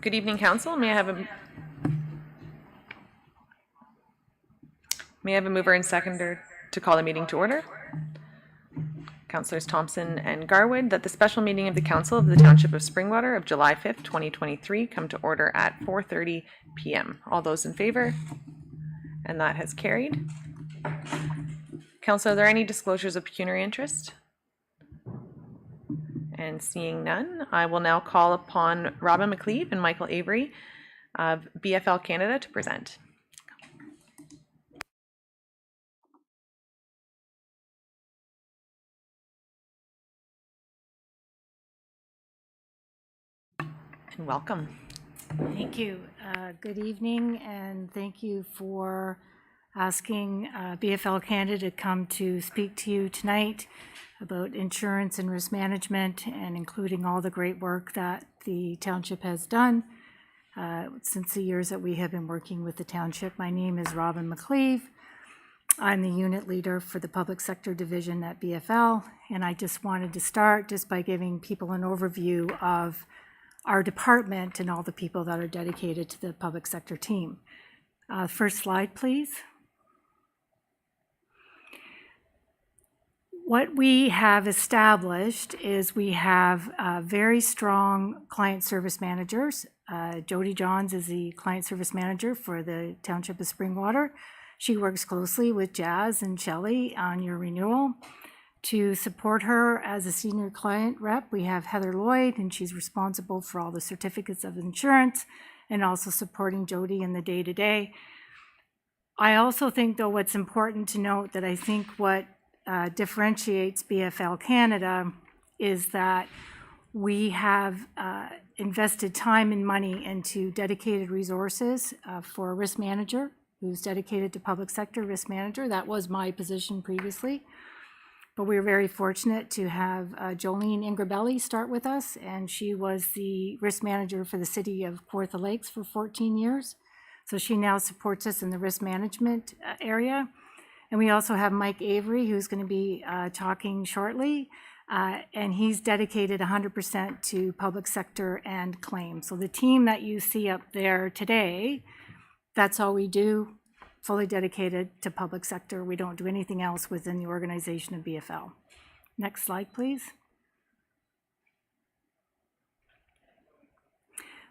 Good evening, Council. May I have a mover and seconder to call the meeting to order? Councillors Thompson and Garwood, that the special meeting of the Council of the Township of Springwater of July 5th, 2023 come to order at 4:30 p.m. All those in favor? And that has carried. Council, are there any disclosures of pecuniary interest? And seeing none, I will now call upon Robin McLeave and Michael Avery of BFL Canada to present. And welcome. Thank you. Good evening, and thank you for asking BFL Canada to come to speak to you tonight about insurance and risk management, and including all the great work that the township has done since the years that we have been working with the township. My name is Robin McLeave. I'm the unit leader for the public sector division at BFL, and I just wanted to start just by giving people an overview of our department and all the people that are dedicated to the public sector team. First slide, please. What we have established is we have very strong client service managers. Jody Johns is the client service manager for the Township of Springwater. She works closely with Jazz and Shelley on your renewal. To support her as a senior client rep, we have Heather Lloyd, and she's responsible for all the certificates of insurance and also supporting Jody in the day-to-day. I also think, though, what's important to note that I think what differentiates BFL Canada is that we have invested time and money into dedicated resources for a risk manager who's dedicated to public sector risk manager. That was my position previously. But we were very fortunate to have Jolene Ingrabelli start with us, and she was the risk manager for the city of Kawartha Lakes for 14 years. So she now supports us in the risk management area. And we also have Mike Avery, who's going to be talking shortly, and he's dedicated 100% to public sector and claims. So the team that you see up there today, that's all we do. Fully dedicated to public sector. We don't do anything else within the organization of BFL. Next slide, please.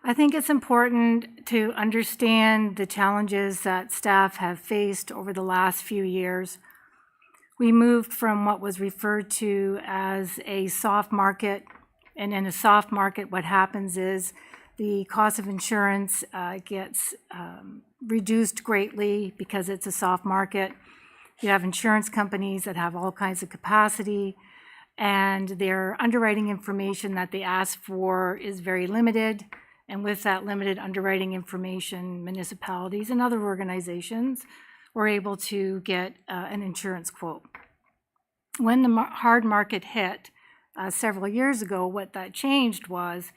I think it's important to understand the challenges that staff have faced over the last few years. We moved from what was referred to as a soft market, and in a soft market, what happens is the cost of insurance gets reduced greatly because it's a soft market. You have insurance companies that have all kinds of capacity, and their underwriting information that they ask for is very limited. And with that limited underwriting information, municipalities and other organizations were able to get an insurance quote. When the hard market hit several years ago, what that changed was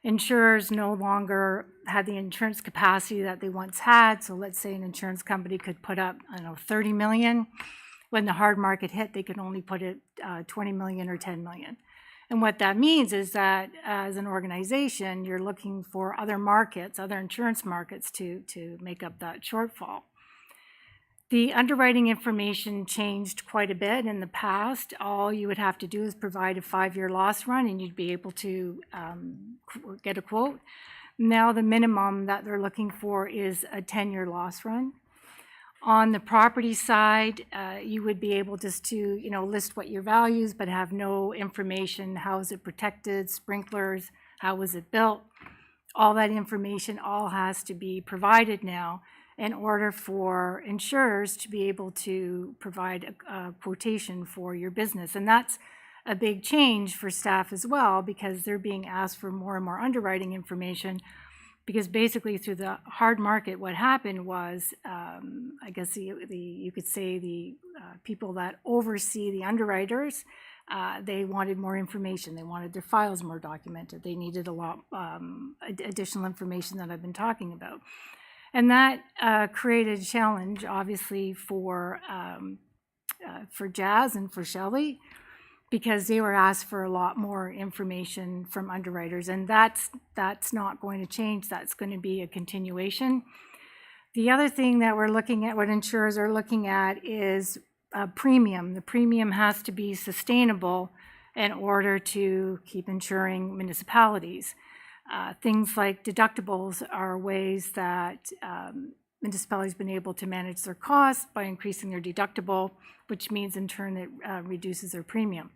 insurers no longer had the insurance capacity that they once had. So let's say an insurance company could put up, I don't know, 30 million. When the hard market hit, they could only put it 20 million or 10 million. And what that means is that as an organization, you're looking for other markets, other insurance markets to make up that shortfall. The underwriting information changed quite a bit in the past. All you would have to do is provide a 5-year loss run and you'd be able to get a quote. Now the minimum that they're looking for is a 10-year loss run. On the property side, you would be able just to list what your values, but have no information. How is it protected? Sprinklers? How was it built? All that information all has to be provided now in order for insurers to be able to provide a quotation for your business. And that's a big change for staff as well, because they're being asked for more and more underwriting information, because basically through the hard market, what happened was, I guess you could say the people that oversee the underwriters, they wanted more information. They wanted their files more documented. They needed a lot additional information that I've been talking about. And that created a challenge, obviously, for Jazz and for Shelley, because they were asked for a lot more information from underwriters, and that's not going to change. That's going to be a continuation. The other thing that we're looking at, what insurers are looking at, is premium. The premium has to be sustainable in order to keep insuring municipalities. Things like deductibles are ways that municipalities have been able to manage their costs by increasing their deductible, which means in turn it reduces their premium.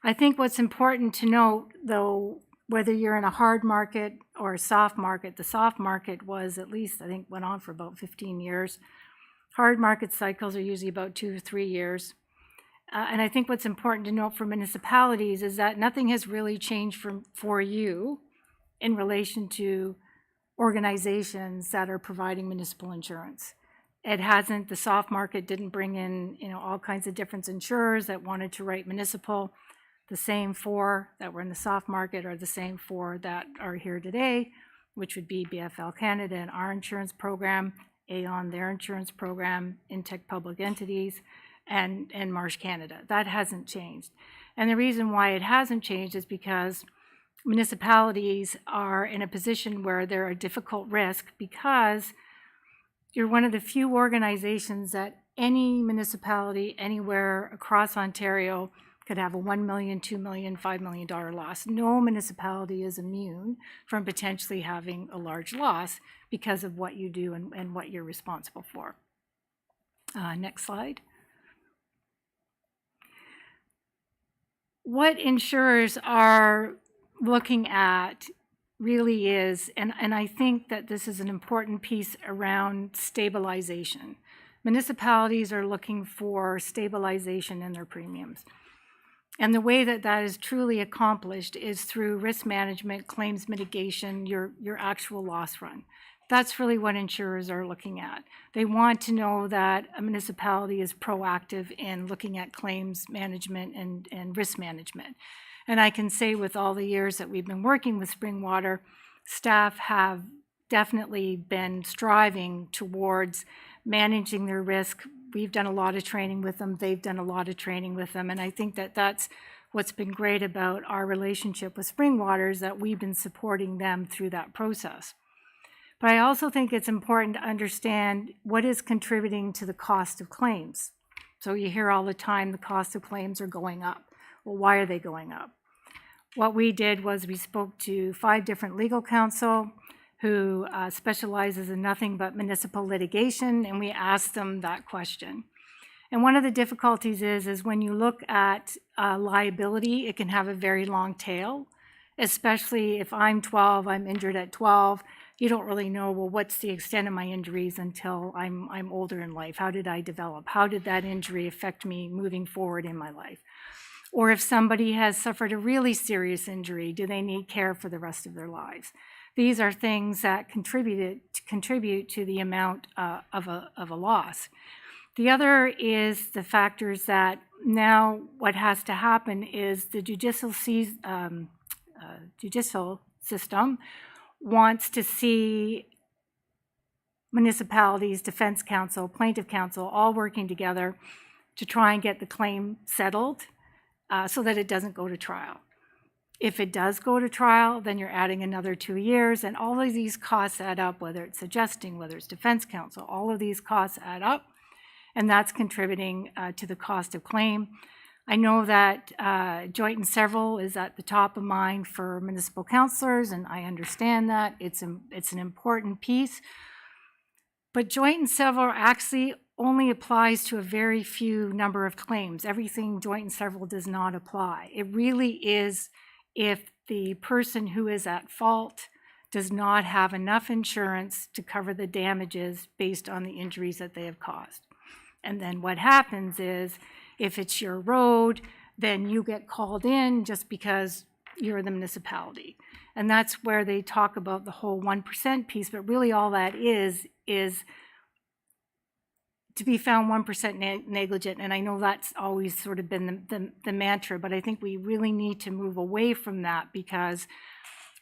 I think what's important to note, though, whether you're in a hard market or a soft market, the soft market was at least, I think, went on for about 15 years. Hard market cycles are usually about 2 to 3 years. And I think what's important to note for municipalities is that nothing has really changed for you in relation to organizations that are providing municipal insurance. It hasn't, the soft market didn't bring in, all kinds of different insurers that wanted to write municipal. The same 4 that were in the soft market are the same 4 that are here today, which would be BFL Canada and our insurance program, Aon, their insurance program, Intech Public Entities, and Marsh Canada. That hasn't changed. And the reason why it hasn't changed is because municipalities are in a position where they're a difficult risk, because you're one of the few organizations that any municipality anywhere across Ontario could have a $1 million, $2 million, $5 million loss. No municipality is immune from potentially having a large loss because of what you do and what you're responsible for. Next slide. What insurers are looking at really is, and I think that this is an important piece around stabilization. Municipalities are looking for stabilization in their premiums. And the way that that is truly accomplished is through risk management, claims mitigation, your actual loss run. That's really what insurers are looking at. They want to know that a municipality is proactive in looking at claims management and risk management. And I can say with all the years that we've been working with Springwater, staff have definitely been striving towards managing their risk. We've done a lot of training with them. They've done a lot of training with them. And I think that that's what's been great about our relationship with Springwater, is that we've been supporting them through that process. But I also think it's important to understand what is contributing to the cost of claims. So you hear all the time the cost of claims are going up. Well, why are they going up? What we did was we spoke to 5 different legal counsel who specializes in nothing but municipal litigation, and we asked them that question. And one of the difficulties is when you look at liability, it can have a very long tail, especially if I'm 12, I'm injured at 12, you don't really know, well, what's the extent of my injuries until I'm older in life? How did I develop? How did that injury affect me moving forward in my life? Or if somebody has suffered a really serious injury, do they need care for the rest of their lives? These are things that contribute to the amount of a loss. The other is the factors that now what has to happen is the judicial system wants to see municipalities, defense counsel, plaintiff counsel, all working together to try and get the claim settled so that it doesn't go to trial. If it does go to trial, then you're adding another 2 years, and all of these costs add up, whether it's adjusting, whether it's defense counsel, all of these costs add up, and that's contributing to the cost of claim. I know that joint and several is at the top of mind for municipal councillors, and I understand that. It's an important piece. But joint and several actually only applies to a very few number of claims. Everything joint and several does not apply. It really is if the person who is at fault does not have enough insurance to cover the damages based on the injuries that they have caused. And then what happens is, if it's your road, then you get called in just because you're the municipality. And that's where they talk about the whole 1% piece, but really all that is to be found 1% negligent. And I know that's always sort of been the mantra, but I think we really need to move away from that, because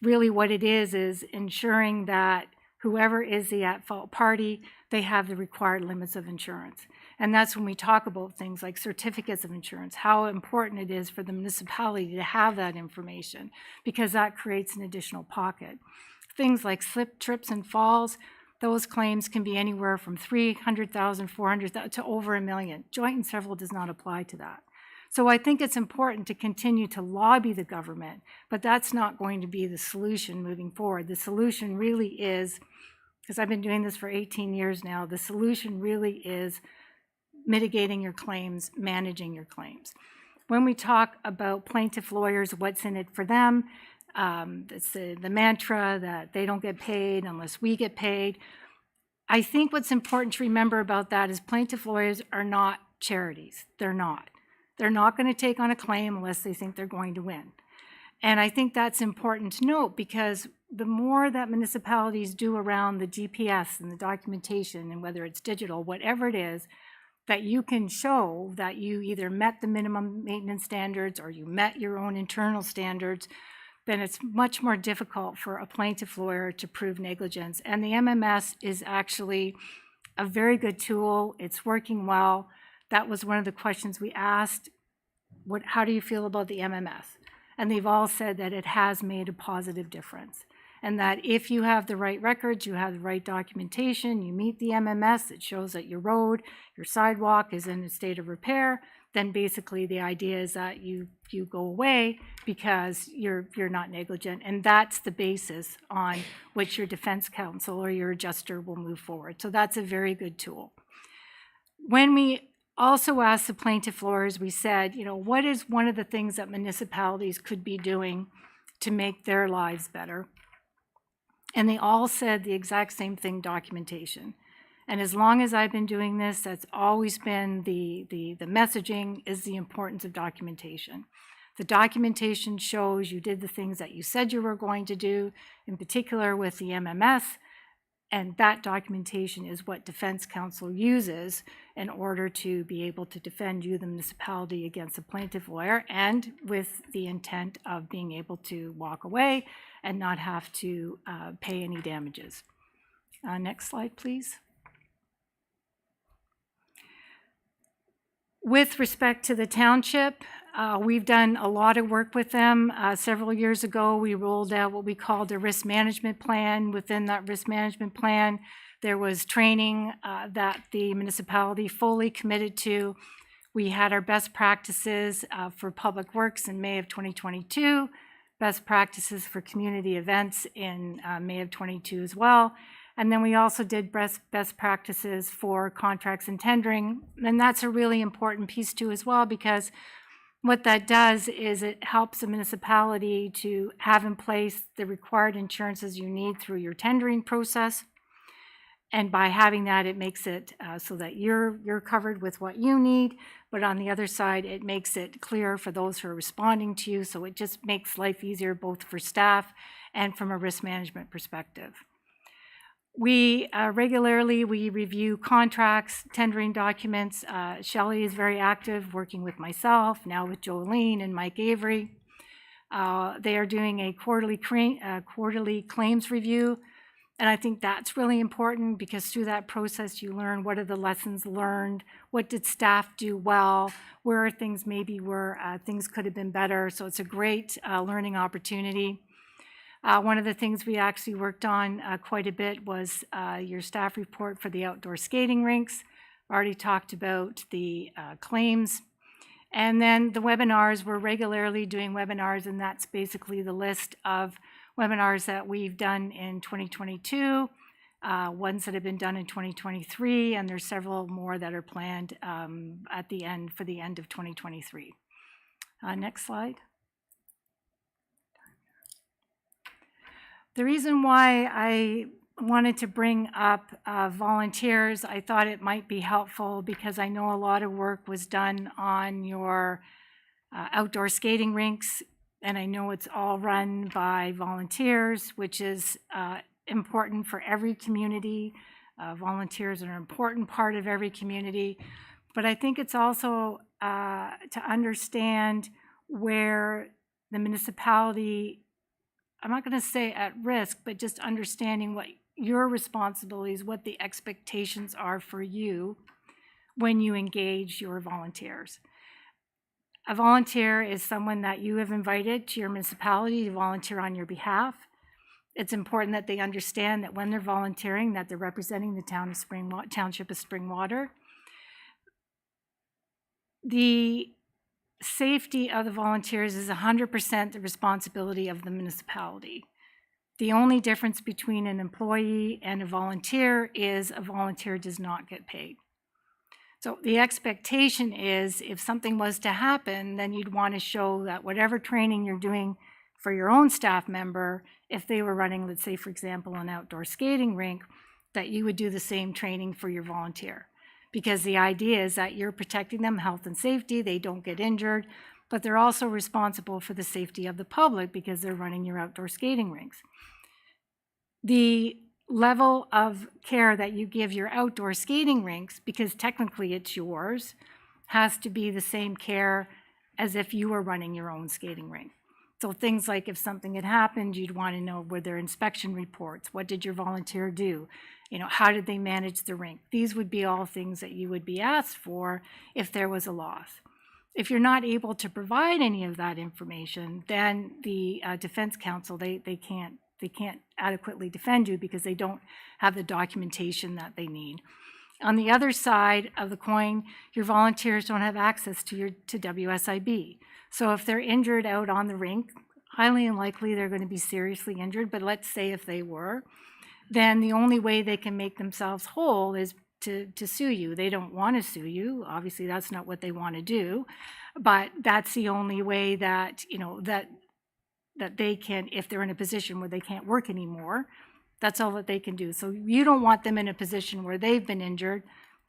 really what it is ensuring that whoever is the at-fault party, they have the required limits of insurance. And that's when we talk about things like certificates of insurance, how important it is for the municipality to have that information, because that creates an additional pocket. Things like slip, trips, and falls, those claims can be anywhere from $300,000, $400,000 to over $1 million. Joint and several does not apply to that. So I think it's important to continue to lobby the government, but that's not going to be the solution moving forward. The solution really is, because I've been doing this for 18 years now, the solution really is mitigating your claims, managing your claims. When we talk about plaintiff lawyers, what's in it for them, it's the mantra that they don't get paid unless we get paid. I think what's important to remember about that is plaintiff lawyers are not charities. They're not. They're not going to take on a claim unless they think they're going to win. And I think that's important to note, because the more that municipalities do around the GPS and the documentation, and whether it's digital, whatever it is, that you can show that you either met the minimum maintenance standards or you met your own internal standards, then it's much more difficult for a plaintiff lawyer to prove negligence. And the MMS is actually a very good tool. It's working well. That was one of the questions we asked. How do you feel about the MMS? And they've all said that it has made a positive difference. And that if you have the right records, you have the right documentation, you meet the MMS, it shows that your road, your sidewalk is in a state of repair, then basically the idea is that you go away because you're not negligent. And that's the basis on which your defense counsel or your adjuster will move forward. So that's a very good tool. When we also asked the plaintiff lawyers, we said, what is one of the things that municipalities could be doing to make their lives better? And they all said the exact same thing: documentation. And as long as I've been doing this, that's always been the messaging, is the importance of documentation. The documentation shows you did the things that you said you were going to do, in particular with the MMS, and that documentation is what defense counsel uses in order to be able to defend you, the municipality, against a plaintiff lawyer, and with the intent of being able to walk away and not have to pay any damages. Next slide, please. With respect to the township, we've done a lot of work with them. Several years ago, we rolled out what we called a risk management plan. Within that risk management plan, there was training that the municipality fully committed to. We had our best practices for public works in May of 2022, best practices for community events in May of 22 as well. And then we also did best practices for contracts and tendering. And that's a really important piece too as well, because what that does is it helps a municipality to have in place the required insurances you need through your tendering process. And by having that, it makes it so that you're covered with what you need. But on the other side, it makes it clear for those who are responding to you. So it just makes life easier both for staff and from a risk management perspective. We regularly review contracts, tendering documents. Shelley is very active, working with myself, now with Jolene and Mike Avery. They are doing a quarterly claims review, and I think that's really important, because through that process you learn what are the lessons learned, what did staff do well, where are things maybe where things could have been better. So it's a great learning opportunity. One of the things we actually worked on quite a bit was your staff report for the outdoor skating rinks. Already talked about the claims. And then the webinars, we're regularly doing webinars, and that's basically the list of webinars that we've done in 2022, ones that have been done in 2023, and there's several more that are planned at the end, for the end of 2023. Next slide. The reason why I wanted to bring up volunteers, I thought it might be helpful because I know a lot of work was done on your outdoor skating rinks, and I know it's all run by volunteers, which is important for every community. Volunteers are an important part of every community, but I think it's also to understand where the municipality, I'm not going to say at risk, but just understanding what your responsibilities, what the expectations are for you, when you engage your volunteers. A volunteer is someone that you have invited to your municipality to volunteer on your behalf. It's important that they understand that when they're volunteering, that they're representing the township of Springwater. The safety of the volunteers is 100% the responsibility of the municipality. The only difference between an employee and a volunteer is a volunteer does not get paid. So the expectation is if something was to happen, then you'd want to show that whatever training you're doing for your own staff member, if they were running, let's say, for example, an outdoor skating rink, that you would do the same training for your volunteer. Because the idea is that you're protecting them, health and safety, they don't get injured, but they're also responsible for the safety of the public because they're running your outdoor skating rinks. The level of care that you give your outdoor skating rinks, because technically it's yours, has to be the same care as if you were running your own skating rink. So things like if something had happened, you'd want to know, were there inspection reports? What did your volunteer do? How did they manage the rink? These would be all things that you would be asked for if there was a loss. If you're not able to provide any of that information, then the Defense Council, they can't adequately defend you because they don't have the documentation that they need. On the other side of the coin, your volunteers don't have access to WSIB. So if they're injured out on the rink, highly unlikely they're going to be seriously injured, but let's say if they were, then the only way they can make themselves whole is to sue you. They don't want to sue you. Obviously, that's not what they want to do, but that's the only way that, that they can, if they're in a position where they can't work anymore, that's all that they can do. So you don't want them in a position where they've been injured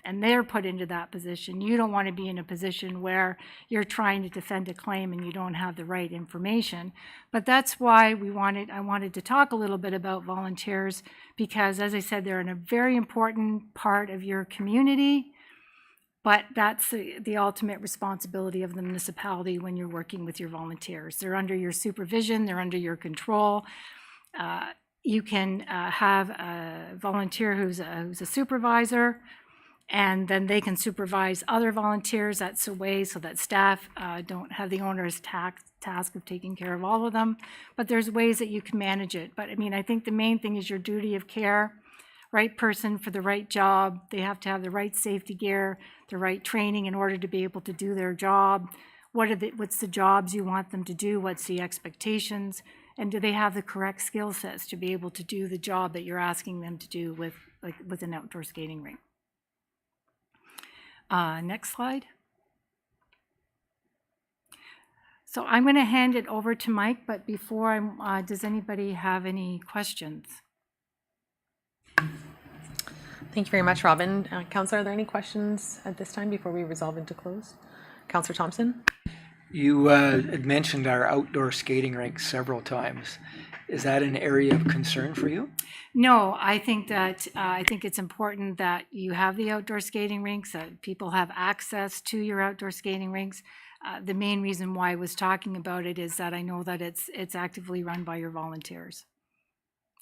and they're put into that position. You don't want to be in a position where you're trying to defend a claim and you don't have the right information. But that's why I wanted to talk a little bit about volunteers, because as I said, they're a very important part of your community, but that's the ultimate responsibility of the municipality when you're working with your volunteers. They're under your supervision, they're under your control. You can have a volunteer who's a supervisor, and then they can supervise other volunteers. That's a way so that staff don't have the onerous task of taking care of all of them. But there's ways that you can manage it. But I think the main thing is your duty of care. Right person for the right job. They have to have the right safety gear, the right training in order to be able to do their job. What's the jobs you want them to do? What's the expectations? And do they have the correct skill sets to be able to do the job that you're asking them to do with an outdoor skating rink? Next slide. So I'm going to hand it over to Mike, but before does anybody have any questions? Thank you very much, Robin. Councillor, are there any questions at this time before we resolve into close? Councillor Thompson? You had mentioned our outdoor skating rink several times. Is that an area of concern for you? No, I think it's important that you have the outdoor skating rinks, that people have access to your outdoor skating rinks. The main reason why I was talking about it is that I know that it's actively run by your volunteers.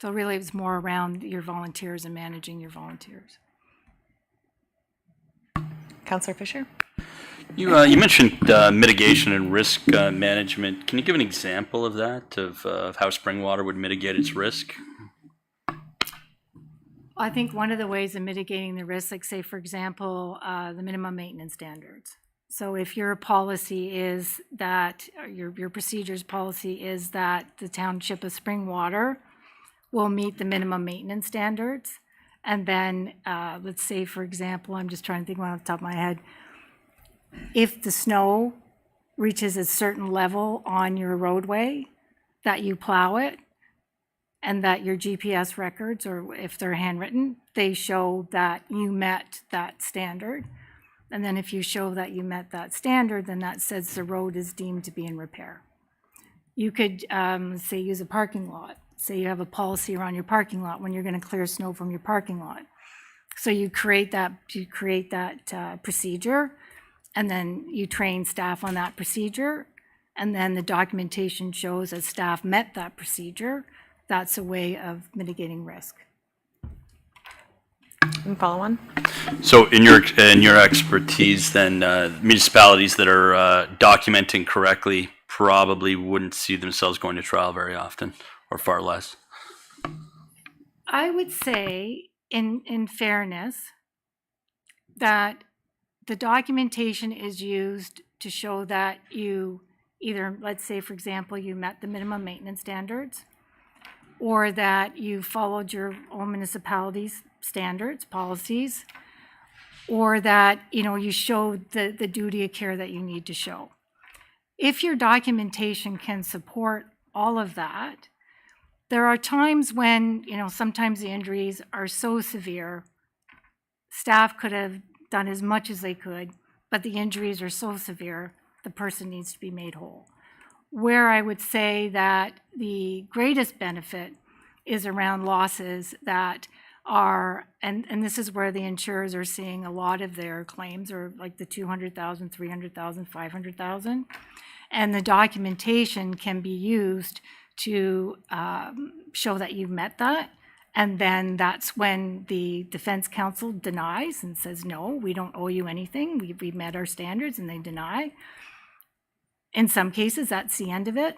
So really it's more around your volunteers and managing your volunteers. Councillor Fisher? You mentioned mitigation and risk management. Can you give an example of that, of how Springwater would mitigate its risk? I think one of the ways of mitigating the risk, like say, for example, the minimum maintenance standards. So if your policy is that, or your procedures policy is that the township of Springwater will meet the minimum maintenance standards, and then let's say, for example, I'm just trying to think one off the top of my head, if the snow reaches a certain level on your roadway, that you plow it, and that your GPS records, or if they're handwritten, they show that you met that standard. And then if you show that you met that standard, then that says the road is deemed to be in repair. You could, say, use a parking lot. Say you have a policy around your parking lot when you're going to clear snow from your parking lot. So you create that procedure, and then you train staff on that procedure, and then the documentation shows that staff met that procedure. That's a way of mitigating risk. And follow on? So in your expertise, then municipalities that are documenting correctly probably wouldn't see themselves going to trial very often, or far less. I would say, in fairness, that the documentation is used to show that you either, let's say, for example, you met the minimum maintenance standards, or that you followed your own municipality's standards, policies, or that, you showed the duty of care that you need to show. If your documentation can support all of that, there are times when, sometimes the injuries are so severe, staff could have done as much as they could, but the injuries are so severe, the person needs to be made whole. Where I would say that the greatest benefit is around losses that are, and this is where the insurers are seeing a lot of their claims, are like the 200,000, 300,000, 500,000. And the documentation can be used to show that you've met that. And then that's when the defense counsel denies and says, no, we don't owe you anything. We've met our standards, and they deny. In some cases, that's the end of it.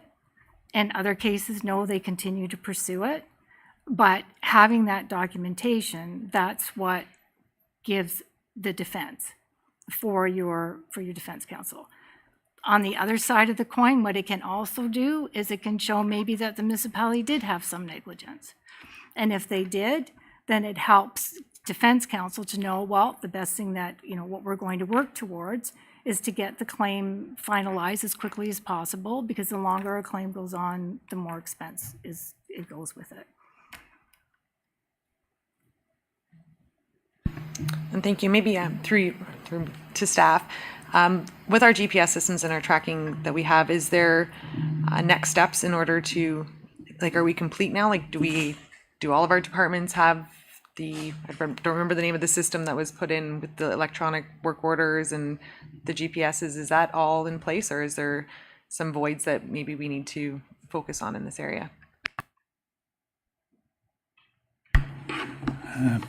In other cases, no, they continue to pursue it. But having that documentation, that's what gives the defense for your defense counsel. On the other side of the coin, what it can also do is it can show maybe that the municipality did have some negligence. And if they did, then it helps defense counsel to know, well, the best thing that, what we're going to work towards is to get the claim finalized as quickly as possible, because the longer a claim goes on, the more expense it goes with it. And thank you. Maybe through to staff. With our GPS systems and our tracking that we have, is there next steps in order to, are we complete now? Do all of our departments have I don't remember the name of the system that was put in with the electronic work orders and the GPSs? Is that all in place, or is there some voids that maybe we need to focus on in this area?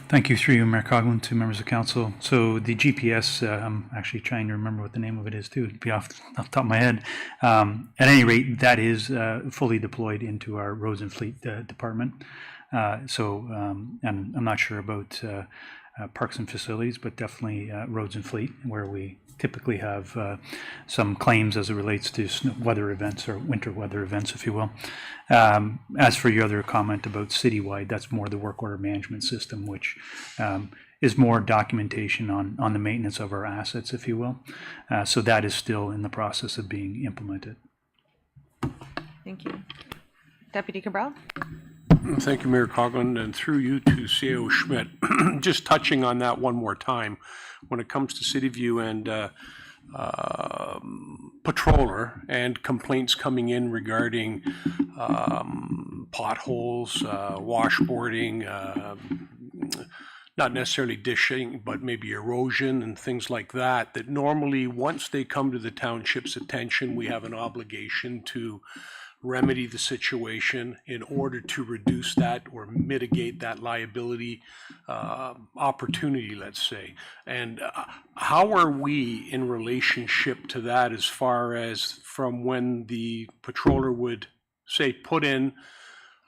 Thank you, through you, Mayor Coughlin, to members of council. So the GPS, I'm actually trying to remember what the name of it is too, to be off the top of my head. At any rate, that is fully deployed into our roads and fleet department. And I'm not sure about parks and facilities, but definitely roads and fleet, where we typically have some claims as it relates to weather events, or winter weather events, if you will. As for your other comment about citywide, that's more the work order management system, which is more documentation on the maintenance of our assets, if you will. So that is still in the process of being implemented. Thank you. Deputy Cabral? Thank you, Mayor Coughlin, and through you to CEO Schmidt. Just touching on that one more time, when it comes to Cityview and patroller and complaints coming in regarding potholes, washboarding, not necessarily dishing, but maybe erosion and things like that, that normally once they come to the township's attention, we have an obligation to remedy the situation in order to reduce that or mitigate that liability opportunity, let's say. And how are we in relationship to that, as far as from when the patroller would, say, put in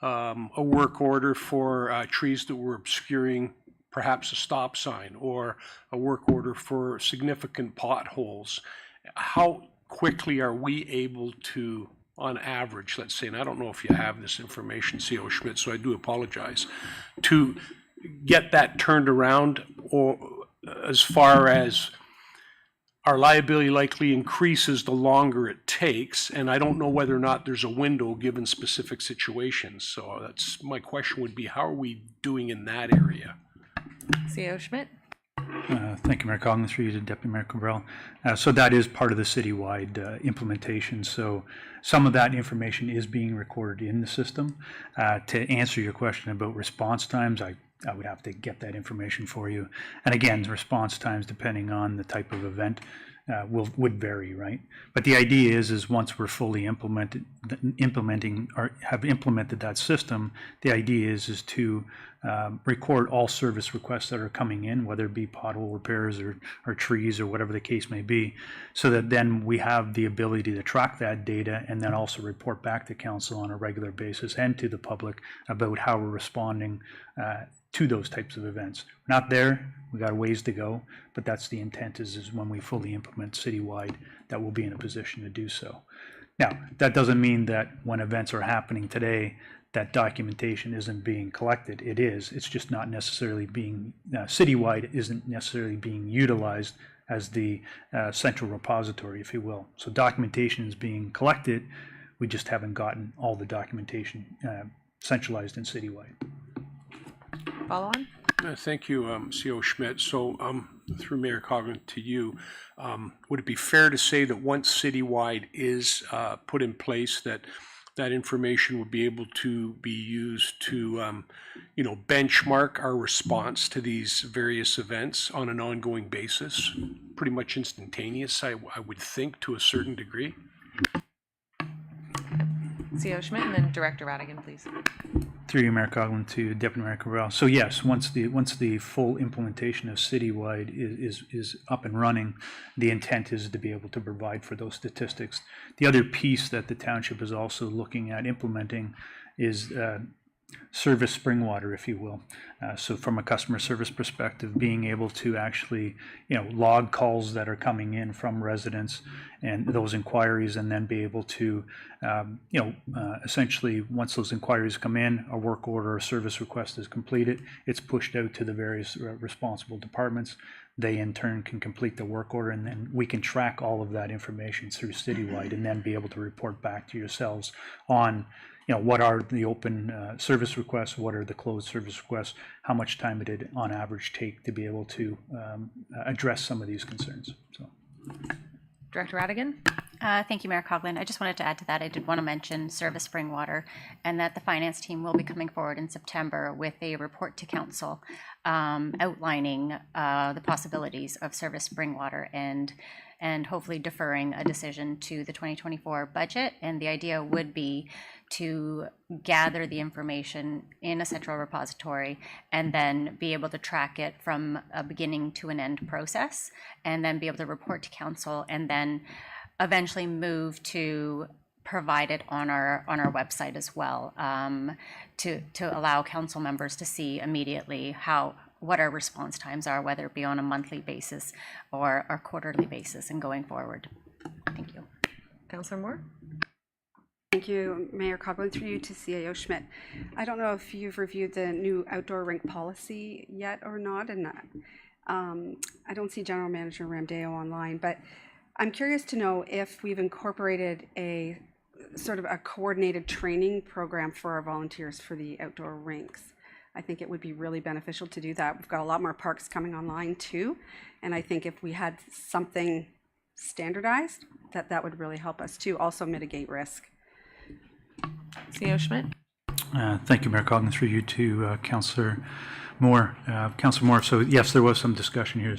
a work order for trees that were obscuring perhaps a stop sign, or a work order for significant potholes? How quickly are we able to, on average, let's say, and I don't know if you have this information, CEO Schmidt, so I do apologize, to get that turned around, or as far as our liability likely increases the longer it takes, and I don't know whether or not there's a window given specific situations. So that's my question, would be, how are we doing in that area? CEO Schmidt? Thank you, Mayor Coughlin, through you to Deputy Mayor Cabral. So that is part of the citywide implementation. So some of that information is being recorded in the system. To answer your question about response times, I would have to get that information for you. And again, response times, depending on the type of event, would vary, right? But the idea is once we're fully implementing or have implemented that system, the idea is to record all service requests that are coming in, whether it be pothole repairs or trees or whatever the case may be, so that then we have the ability to track that data and then also report back to council on a regular basis and to the public about how we're responding to those types of events. We're not there, we got a ways to go, but that's the intent is when we fully implement citywide that we'll be in a position to do so. Now, that doesn't mean that when events are happening today, that documentation isn't being collected. It is. It's just not necessarily being, citywide isn't necessarily being utilized as the central repository, if you will. So documentation is being collected. We just haven't gotten all the documentation centralized in citywide. Follow on? Thank you, CO Schmidt. So through Mayor Coughlin to you, would it be fair to say that once citywide is put in place, that that information would be able to be used to, benchmark our response to these various events on an ongoing basis? Pretty much instantaneous, I would think, to a certain degree. CO Schmidt and then Director Radigan, please. Through you, Mayor Coughlin, to Deputy Mayor Cabral. So yes, once the full implementation of citywide is up and running, the intent is to be able to provide for those statistics. The other piece that the township is also looking at implementing is service spring water, if you will. So from a customer service perspective, being able to actually, log calls that are coming in from residents and those inquiries, and then be able to, essentially, once those inquiries come in, a work order or service request is completed, it's pushed out to the various responsible departments. They in turn can complete the work order, and then we can track all of that information through citywide and then be able to report back to yourselves on what are the open service requests, what are the closed service requests, how much time it did on average take to be able to address some of these concerns. So, Director Radigan? Thank you, Mayor Coughlin. I just wanted to add to that. I did want to mention Service Spring Water, and that the finance team will be coming forward in September with a report to council outlining the possibilities of Service Spring Water and hopefully deferring a decision to the 2024 budget. And the idea would be to gather the information in a central repository and then be able to track it from a beginning to an end process, and then be able to report to council, and then eventually move to provide it on our website as well, to allow council members to see immediately what our response times are, whether it be on a monthly basis or a quarterly basis, and going forward. Thank you. Councillor Moore? Thank you, Mayor Coughlin, through you to CAO Schmidt. I don't know if you've reviewed the new outdoor rink policy yet or not, and I don't see General Manager Ramdeo online, but I'm curious to know if we've incorporated a sort of a coordinated training program for our volunteers for the outdoor rinks. I think it would be really beneficial to do that. We've got a lot more parks coming online too, and I think if we had something standardized, that would really help us to also mitigate risk. CO Schmidt? Thank you, Mayor Coughlin, through you to Councillor Moore. Councillor Moore, so yes, there was some discussion here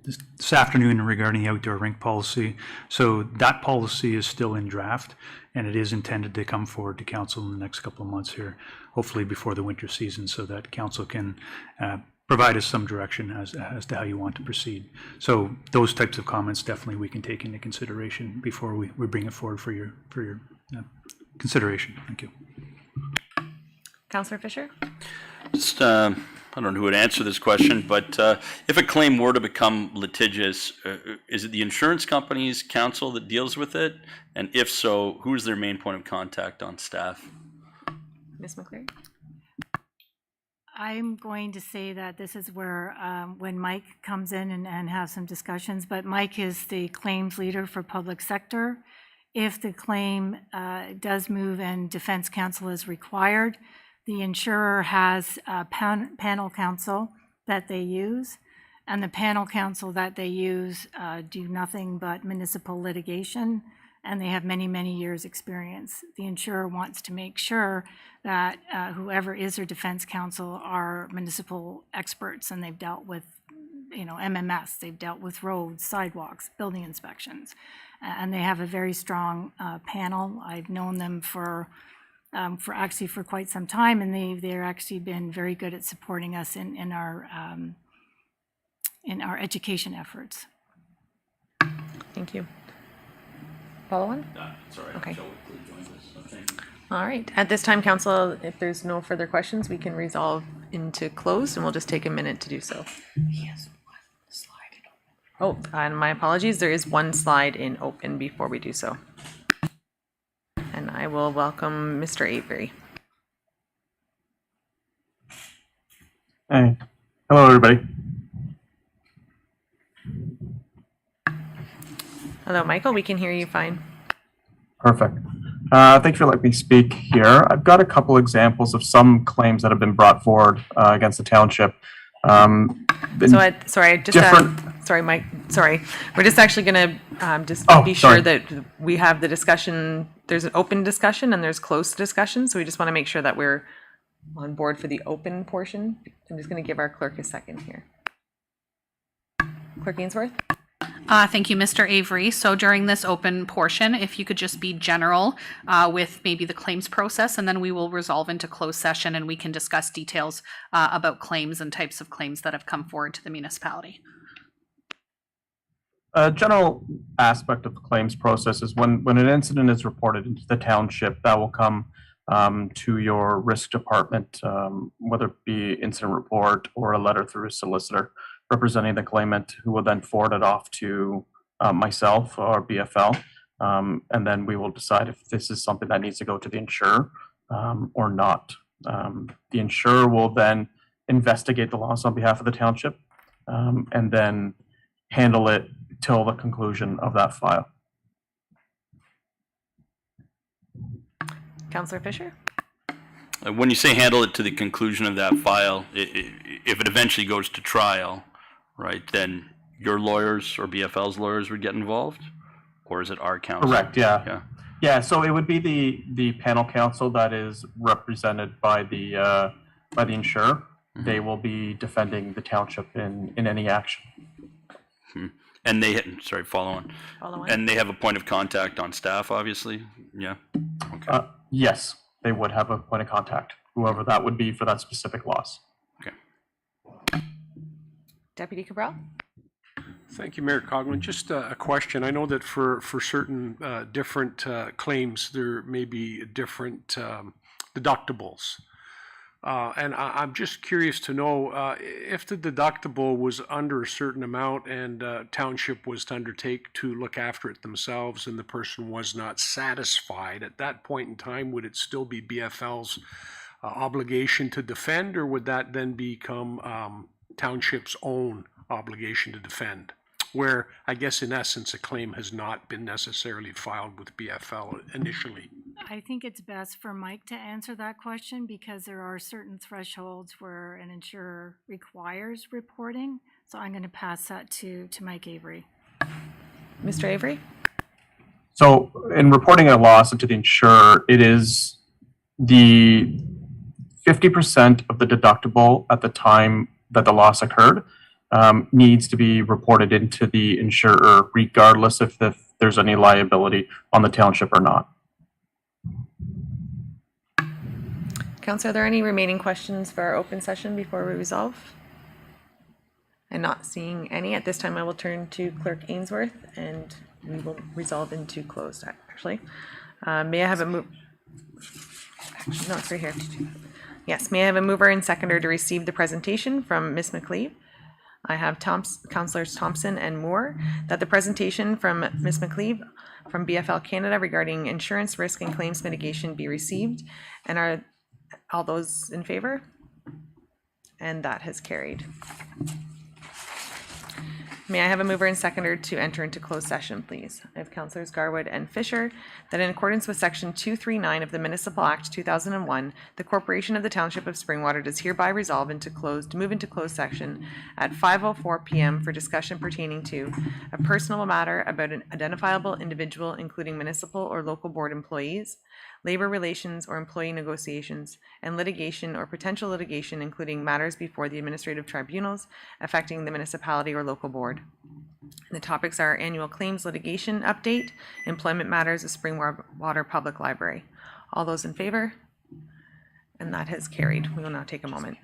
this afternoon regarding the outdoor rink policy. So that policy is still in draft, and it is intended to come forward to council in the next couple of months here, hopefully before the winter season, so that council can provide us some direction as to how you want to proceed. So those types of comments definitely we can take into consideration before we bring it forward for your consideration. Thank you. Councillor Fisher? Just, I don't know who would answer this question, but if a claim were to become litigious, is it the insurance company's counsel that deals with it? And if so, who's their main point of contact on staff? Ms. McCleary? I'm going to say that this is where, when Mike comes in and has some discussions, but Mike is the claims leader for public sector. If the claim does move and defense counsel is required, the insurer has a panel counsel that they use, and the panel counsel that they use do nothing but municipal litigation, and they have many, many years' experience. The insurer wants to make sure that whoever is their defense counsel are municipal experts, and they've dealt with, MMS, they've dealt with roads, sidewalks, building inspections, and they have a very strong panel. I've known them for for quite some time, and they're actually been very good at supporting us in our education efforts. Thank you. Follow on? Sorry. Okay. Joe Woodley joined us. Thank you. All right. At this time, council, if there's no further questions, we can resolve into closed, and we'll just take a minute to do so. Oh, and my apologies. There is one slide in open before we do so. And I will welcome Mr. Avery. Hey, hello everybody. Hello, Michael. We can hear you fine. Perfect. Thank you for letting me speak here. I've got a couple examples of some claims that have been brought forward against the township. Sorry, Mike. Sorry. We're just actually going to just be sure sorry. that we have the discussion. There's an open discussion and there's closed discussion. So we just want to make sure that we're on board for the open portion. I'm just going to give our clerk a second here. Clerk Ainsworth? Thank you, Mr. Avery. So during this open portion, if you could just be general with maybe the claims process, and then we will resolve into closed session and we can discuss details about claims and types of claims that have come forward to the municipality. A general aspect of the claims process is when an incident is reported into the township, that will come to your risk department, whether it be incident report or a letter through a solicitor representing the claimant, who will then forward it off to myself or BFL, and then we will decide if this is something that needs to go to the insurer or not. The insurer will then investigate the loss on behalf of the township and then handle it till the conclusion of that file. Councillor Fisher? When you say handle it to the conclusion of that file, if it eventually goes to trial, right, then your lawyers or BFL's lawyers would get involved? Or is it our counsel? Correct, yeah. Yeah. Yeah, so it would be the panel counsel that is represented by the insurer. Mm-hmm. They will be defending the township in any action. And they, follow on. Follow on. And they have a point of contact on staff, obviously? Yeah? Okay. Yes, they would have a point of contact, whoever that would be for that specific loss. Okay. Deputy Cabral? Thank you, Mayor Coughlin. Just a question. I know that for certain different claims, there may be different deductibles. And I'm just curious to know if the deductible was under a certain amount and township was to undertake to look after it themselves and the person was not satisfied, at that point in time, would it still be BFL's obligation to defend, or would that then become township's own obligation to defend? Where I guess in essence a claim has not been necessarily filed with BFL initially. I think it's best for Mike to answer that question because there are certain thresholds where an insurer requires reporting. So I'm going to pass that to Mike Avery. Mr. Avery? So in reporting a loss to the insurer, it is the 50% of the deductible at the time that the loss occurred needs to be reported into the insurer regardless if there's any liability on the township or not. Councillor, are there any remaining questions for our open session before we resolve? And not seeing any at this time, I will turn to Clerk Ainsworth and we will resolve into closed, actually. May I have a move? Actually, no, it's right here. Yes, may I have a mover and seconder to receive the presentation from Ms. McLeave? I have Councillors Thompson and Moore that the presentation from Ms. McLeave from BFL Canada regarding insurance risk and claims mitigation be received. And are all those in favor? And that has carried. May I have a mover and seconder to enter into closed session, please? I have Councillors Garwood and Fisher that in accordance with Section 239 of the Municipal Act 2001, the Corporation of the Township of Springwater does hereby resolve to move into closed session at 5:04 p.m. for discussion pertaining to a personal matter about an identifiable individual, including municipal or local board employees, labor relations or employee negotiations, and litigation or potential litigation, including matters before the administrative tribunals affecting the municipality or local board. The topics are annual claims litigation update, employment matters of Springwater Public Library. All those in favor? And that has carried. We will now take a moment.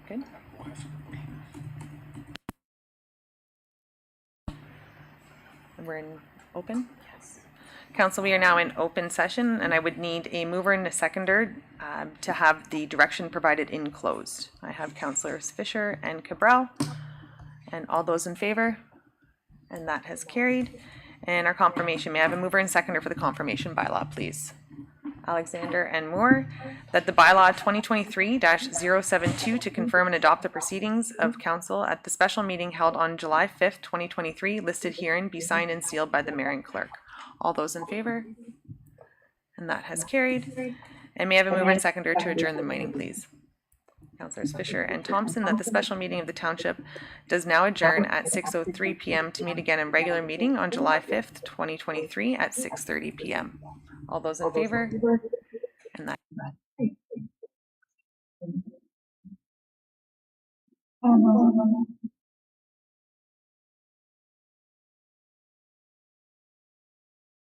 Good. And we're in open? Yes. Council, we are now in open session, and I would need a mover and a seconder to have the direction provided in closed. I have Councilors Fisher and Cabral, and all those in favor? And that has carried. And our confirmation, may I have a mover and seconder for the confirmation bylaw, please? Alexander and Moore, that the bylaw 2023-072 to confirm and adopt the proceedings of council at the special meeting held on July 5th, 2023, listed herein, be signed and sealed by the mayor and clerk. All those in favor? And that has carried. And may I have a mover and seconder to adjourn the meeting, please? Councilors Fisher and Thompson, that the special meeting of the township does now adjourn at 6:03 p.m. to meet again in regular meeting on July 5th, 2023 at 6:30 p.m. All those in favor? And that.